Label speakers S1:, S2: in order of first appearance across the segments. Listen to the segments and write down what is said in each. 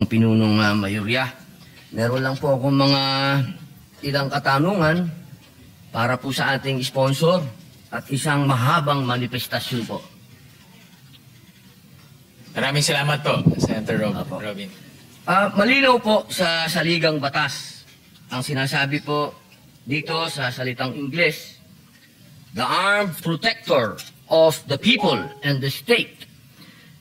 S1: pinunong mayorya. Meron lang po akong mga ilang katanungan para po sa ating sponsor at isang mahabang manifestasyon po.
S2: Maraming salamat po, Senator Robin.
S1: Malinaw po sa saligang batas. Ang sinasabi po dito sa salitang Ingles, the armed protector of the people and the state.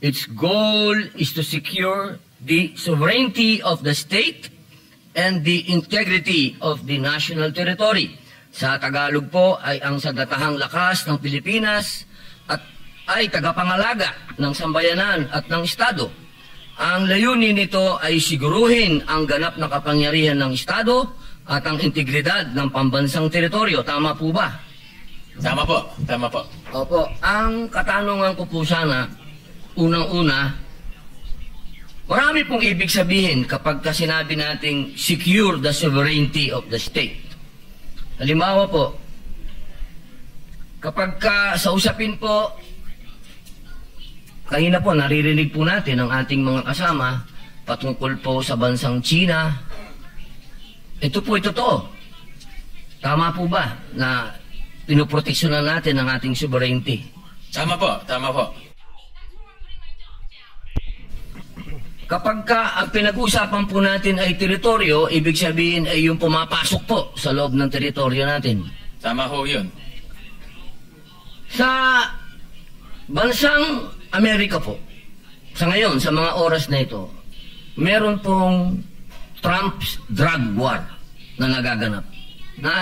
S1: Its goal is to secure the sovereignty of the state and the integrity of the national territory. Sa Tagalog po ay ang sadatahang lakas ng Pilipinas at ay tagapangalaga ng sambayanan at ng Estado. Ang layunin nito ay siguruhin ang ganap na kapangyarihan ng Estado at ang integridad ng pambansang teritoryo. Tama po ba?
S2: Tama po, tama po.
S1: Opo, ang katanungan ko po sana, unang-una, marami pong ibig sabihin kapag sinabi nating secure the sovereignty of the state. Halimbawa po, kapag sa usapin po, kanina po naririnig po natin ang ating mga kasama patungkol po sa bansang China. Ito po ay totoo. Tama po ba na pinoproteksyonan natin ang ating sovereignty?
S2: Tama po, tama po.
S1: Kapag ang pinag-uusapan po natin ay teritoryo, ibig sabihin ay yung pumapasok po sa loob ng teritoryo natin.
S2: Tama ho yun.
S1: Sa bansang Amerika po, sa ngayon, sa mga oras na ito, meron pong Trump's drug war na nagaganap. Na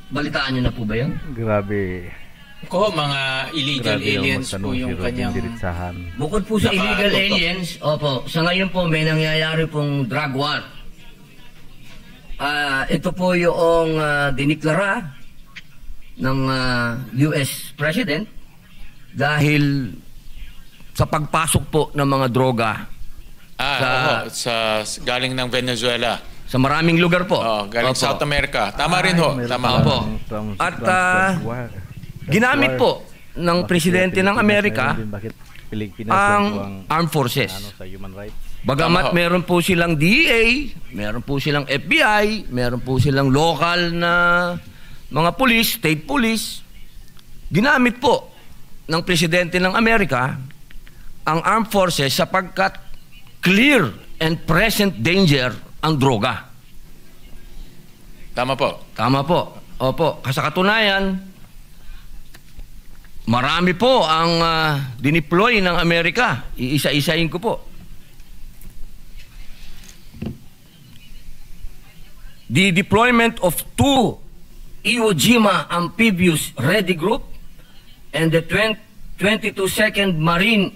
S1: balitaan nyo na po ba yan?
S3: Grabe.
S2: Ko, mga illegal aliens po yung kanyang...
S1: Bukod po sa illegal aliens, opo, sa ngayon po may nangyayari pong drug war. Ito po yung diniklara ng US President dahil sa pagpasok po ng mga droga
S2: galing ng Venezuela.
S1: Sa maraming lugar po.
S2: Galing
S1: opo.
S2: South America. Tama rin ho. Tama
S1: po. At ginamit po ng Presidente ng Amerika ang armed forces. Bagamat meron po silang DEA, meron po silang FBI, meron po silang local na mga police, state police, ginamit po ng Presidente ng Amerika ang armed forces sapagkat clear and present danger ang droga.
S2: Tama po.
S1: Tama po. Opo. Sa katunayan, marami po ang dineploy ng Amerika. Iisa-isahin ko po. The deployment of 2 Iwo Jima Amphibious Ready Group and the 22nd Marine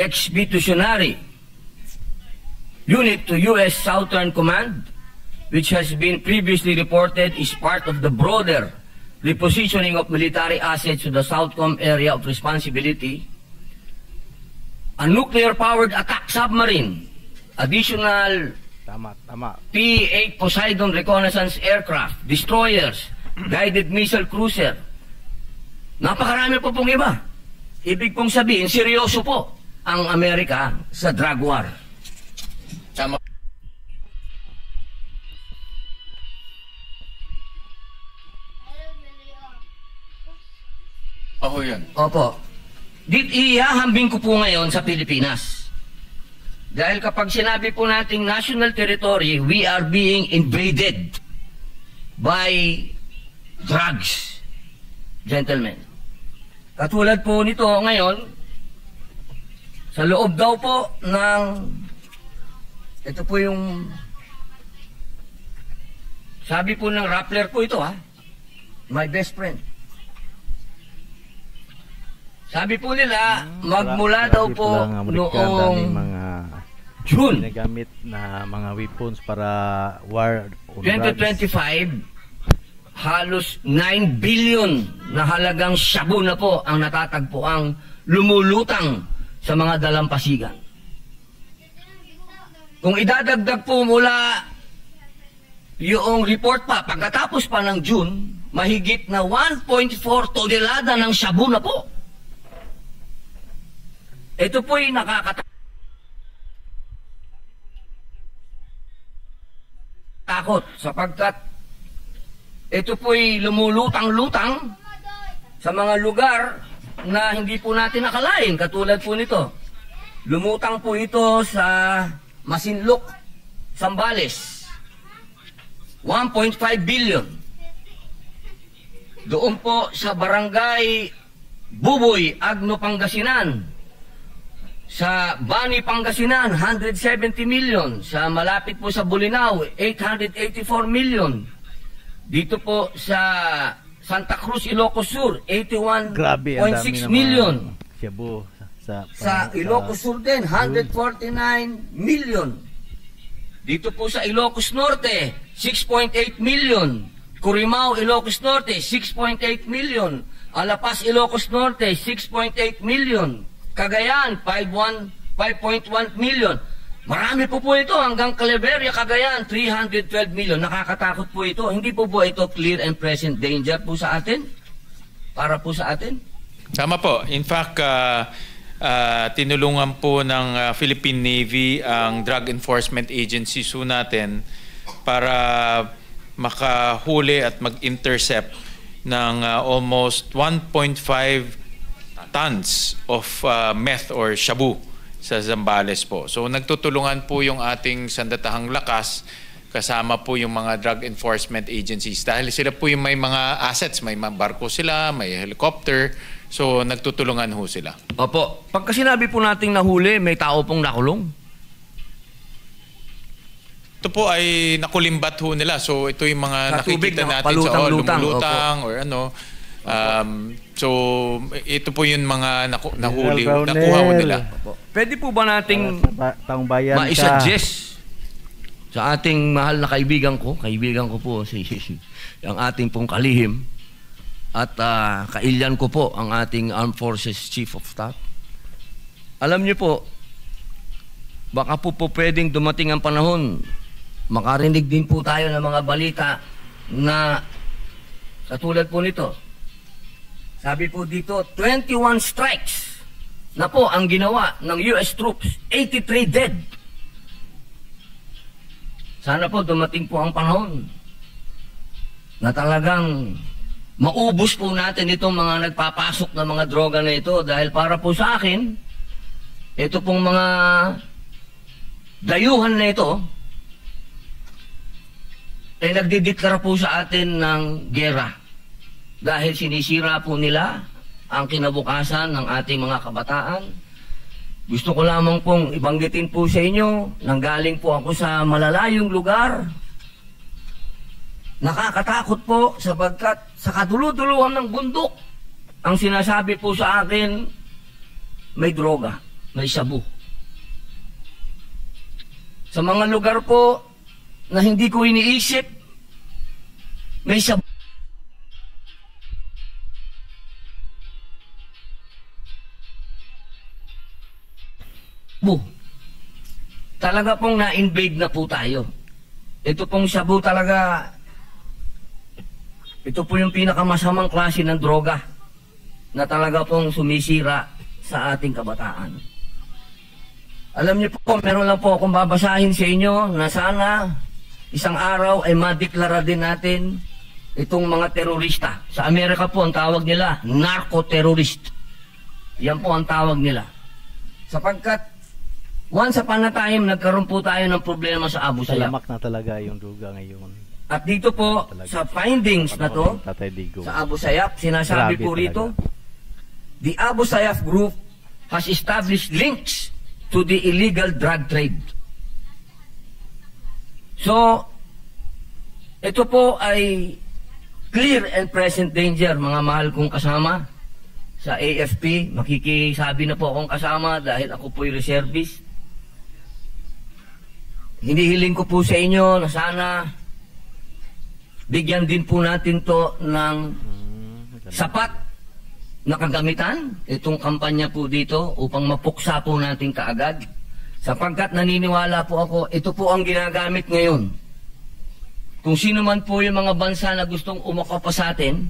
S1: Expeditionary Unit to U.S. Southern Command, which has been previously reported is part of the broader repositioning of military assets to the Southcom area of responsibility, a nuclear-powered attack submarine, additional P-8 Poseidon reconnaissance aircraft, destroyers, guided missile cruiser. Napakarami po pong iba. Ibig pong sabihin, seryoso po ang Amerika sa drug war.
S2: Tama. Opo yun.
S1: Opo. Ihahambing ko po ngayon sa Pilipinas. Dahil kapag sinabi po nating national territory, we are being invaded by drugs. Gentlemen. Katulad po nito ngayon, sa loob daw po ng ito po yung sabi po ng Rappler po ito my best friend. Sabi po nila magmula daw po noong June
S3: ginagamit na mga weapons para war
S1: 2025 halos 9 billion na halagang shabu na po ang natatagpo ang lumulutang sa mga dalampasigan. Kung idadagdag po mula yung report pa, pagkatapos pa ng June, mahigit na 1.4 tonelada ng shabu na po. Ito po'y nakakatakot sapagkat ito po'y lumulutang-lutang sa mga lugar na hindi po natin nakalain, katulad po nito. Lumutang po ito sa Masinloc, Zambales. 1.5 billion. Doon po sa barangay Buboy, Agno, Pangasinan. Sa Bani, Pangasinan, 170 million. Sa malapit po sa Bolinao, 884 million. Dito po sa Santa Cruz, Ilocos Sur, 81.6 million.
S3: Shabu
S1: Sa Ilocos Sur din, 149 million. Dito po sa Ilocos Norte, 6.8 million. Curimao, Ilocos Norte, 6.8 million. Alapas, Ilocos Norte, 6.8 million. Cagayan, 5.1 million. Marami po ito hanggang Calaveria, Cagayan, 312 million. Nakakatakot po ito. Hindi po ito clear and present danger po sa atin? Para po sa atin?
S2: Tama po. In fact, tinulungan po ng Philippine Navy ang Drug Enforcement Agency so natin para makahuli at mag-intercept ng almost 1.5 tons of meth or shabu sa Zambales po. So nagtutulungan po yung ating sandatahang lakas kasama po yung mga drug enforcement agencies dahil sila po yung may mga assets, may mga barko sila, may helicopter. So, nagtutulungan ho sila.
S1: Opo. Pagka sinabi po nating nahuli, may tao pong nakulong?
S2: Ito po ay nakulimbat ho nila. So, ito yung mga nakikita natin sa lumulutang or ano. So, ito po yung mga nahuli, nakuha ho nila.
S1: Opo. Pwede po ba nating
S3: ma-suggest
S1: sa ating mahal na kaibigan ko po, ang ating pong kalihim, at kailyan ko po ang ating Armed Forces Chief of Staff. Alam niyo po, baka po pwedeng dumating ang panahon, makarinig din po tayo ng mga balita na katulad po nito. Sabi po dito, 21 strikes na po ang ginawa ng US troops, 83 dead. Sana po dumating po ang panahon na talagang maubos po natin itong mga nagpapasok na mga droga na ito dahil para po sa akin, ito pong mga dayuhan na ito ay nagdideklara po sa atin ng gera dahil sinisira po nila ang kinabukasan ng ating mga kabataan. Gusto ko lamang pong ibanggitin po sa inyo, nanggaling po ako sa malalayong lugar. Nakakatakot po sapagkat sa kaduluduluhan ng bundok, ang sinasabi po sa akin, may droga, may shabu. Sa mga lugar po na hindi ko iniisip, may shabu. Talaga pong na-invade na po tayo. Ito pong shabu talaga, ito po yung pinakamasamang klase ng droga na talaga pong sumisira sa ating kabataan. Alam niyo po, meron lang po akong babasahin sa inyo na sana isang araw ay madeklara din natin itong mga terorista. Sa Amerika po ang tawag nila, narco-terrorist. Yan po ang tawag nila. Sapagkat once upon a time, nagkaroon po tayo ng problema sa Abu Sayyaf.
S3: Salamak na talaga yung droga ngayon.
S1: At dito po, sa findings na to, sa Abu Sayyaf, sinasabi po rito, the Abu Sayyaf group has established links to the illegal drug trade. So, ito po ay clear and present danger, mga mahal kong kasama sa AFP. Makikisabi na po akong kasama dahil ako po'y reservist. Hinihiling ko po sa inyo na sana bigyan din po natin to ng sapat na kagamitan, itong kampanya po dito upang mapuksa po natin kaagad. Sapagkat naniniwala po ako, ito po ang ginagamit ngayon kung sino man po yung mga bansa na gustong umakapa sa atin,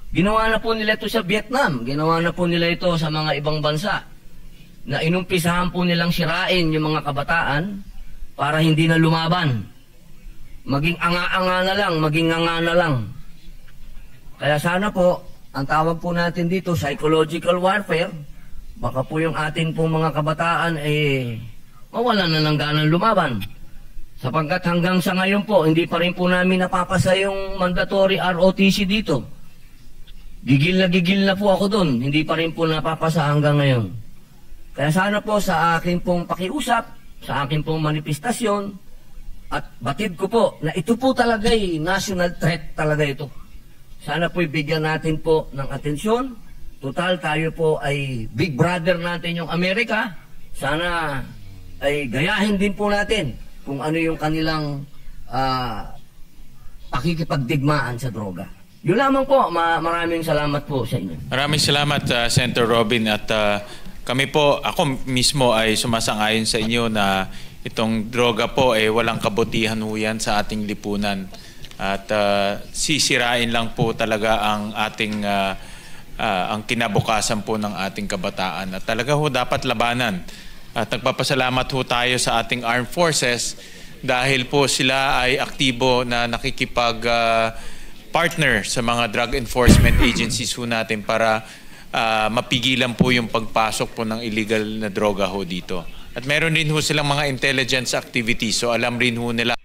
S1: ginawa na po nila ito sa Vietnam, ginawa na po nila ito sa mga ibang bansa, na inumpisahan po nilang sirain yung mga kabataan para hindi na lumaban. Maging anga-anga na lang, maging anga na lang. Kaya sana po, ang tawag po natin dito, psychological warfare, baka po yung atin pong mga kabataan mawalan na ng ganang lumaban. Sapagkat hanggang sa ngayon po, hindi pa rin po namin napapasa yung mandatory ROTC dito. Gigil na po ako doon, hindi pa rin po napapasa hanggang ngayon. Kaya sana po sa akin pong pakiusap, sa akin pong manifestasyon, at batid ko po na ito po talaga national threat talaga ito. Sana po bigyan natin po ng atensyon. Total tayo po ay big brother natin yung Amerika. Sana ay gayahin din po natin kung ano yung kanilang pakikipagdigmaan sa droga. Yun lamang po, maraming salamat po sa inyo.
S2: Maraming salamat, Senator Robin. At kami po, ako mismo ay sumasang-ayon sa inyo na itong droga po ay walang kabutihan ho yan sa ating lipunan. At sisirain lang po talaga ang ating ang kinabukasan po ng ating kabataan. At talaga ho dapat labanan. At nagpapasalamat ho tayo sa ating armed forces dahil po sila ay aktibo na nakikipag-partner sa mga drug enforcement agencies ho natin para mapigilan po yung pagpasok po ng illegal na droga ho dito. At meron rin ho silang mga intelligence activities, so alam rin ho nila